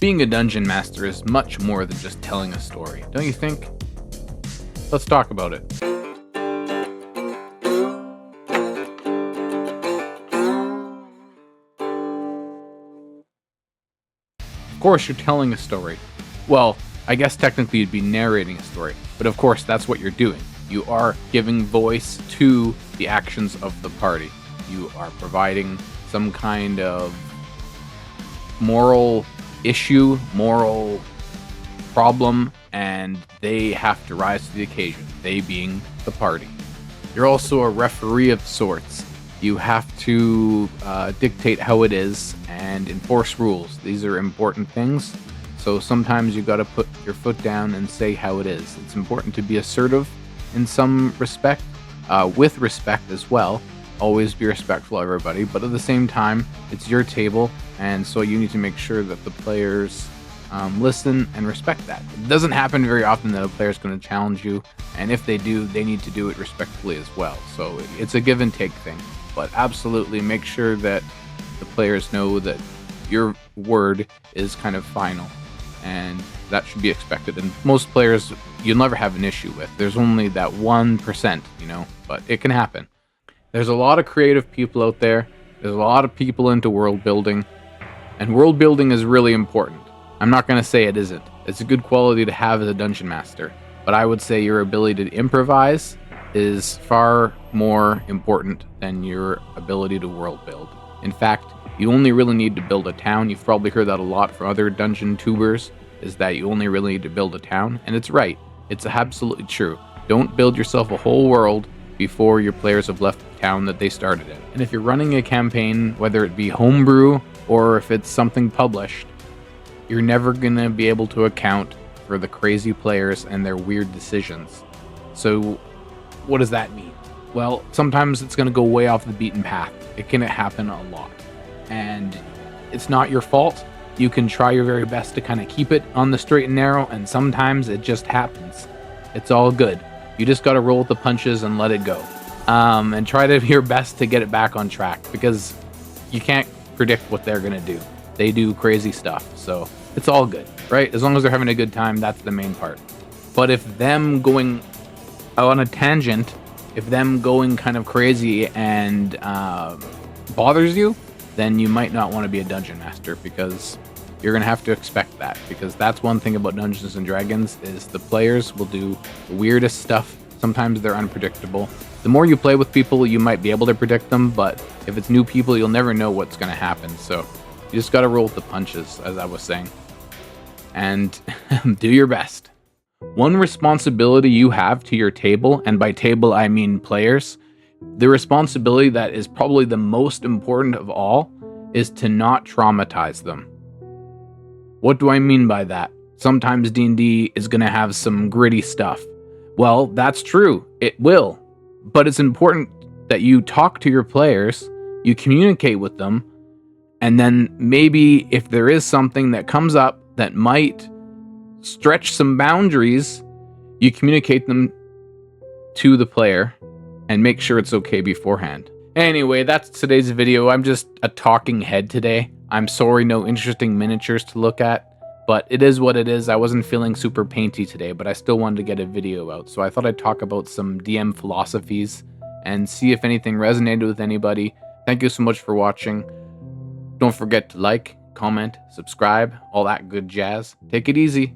Being a dungeon master is much more than just telling a story, don't you think? Let's talk about it. Of course you're telling a story. Well, I guess technically you'd be narrating a story, but of course that's what you're doing. You are giving voice to the actions of the party. You are providing some kind of moral issue, moral problem, and they have to rise to the occasion, they being the party. You're also a referee of sorts. You have to dictate how it is and enforce rules. These are important things, so sometimes you gotta put your foot down and say how it is. It's important to be assertive in some respect, with respect as well. Always be respectful of everybody, but at the same time, it's your table, and so you need to make sure that the players listen and respect that. It doesn't happen very often that a player is going to challenge you, and if they do, they need to do it respectfully as well. So it's a give and take thing, but absolutely make sure that the players know that your word is kind of final, and that should be expected. And most players, you'll never have an issue with. There's only that 1%, but it can happen. There's a lot of creative people out there. There's a lot of people into world building, and world building is really important. I'm not going to say it isn't. It's a good quality to have as a dungeon master, but I would say your ability to improvise is far more important than your ability to world build. In fact, you only really need to build a town. You've probably heard that a lot from other dungeon tubers, is that you only really need to build a town, and it's right. It's absolutely true. Don't build yourself a whole world before your players have left the town that they started in. And if you're running a campaign, whether it be homebrew or if it's something published, you're never going to be able to account for the crazy players and their weird decisions. So what does that mean? Well, sometimes it's going to go way off the beaten path. It can happen a lot. And it's not your fault. You can try your very best to kind of keep it on the straight and narrow, and sometimes it just happens. It's all good. You just got to roll with the punches and let it go. And try to do your best to get it back on track, because you can't predict what they're going to do. They do crazy stuff, so it's all good, right? As long as they're having a good time, that's the main part. But if them going on a tangent, if them going kind of crazy and bothers you, then you might not want to be a dungeon master, because you're going to have to expect that, because that's one thing about Dungeons and Dragons is the players will do the weirdest stuff. Sometimes they're unpredictable. The more you play with people, you might be able to predict them, but if it's new people, you'll never know what's going to happen. So you just got to roll with the punches, as I was saying, and do your best. One responsibility you have to your table, and by table I mean players, the responsibility that is probably the most important of all is to not traumatize them. What do I mean by that? Sometimes D&D is going to have some gritty stuff. Well, that's true. It will. But it's important that you talk to your players, you communicate with them, and then maybe if there is something that comes up that might stretch some boundaries, you communicate them to the player and make sure it's okay beforehand. Anyway, that's today's video. I'm just a talking head today. I'm sorry, no interesting miniatures to look at, but it is what it is. I wasn't feeling super painty today, but I still wanted to get a video out, so I thought I'd talk about some DM philosophies and see if anything resonated with anybody. Thank you so much for watching. Don't forget to like, comment, subscribe, all that good jazz. Take it easy.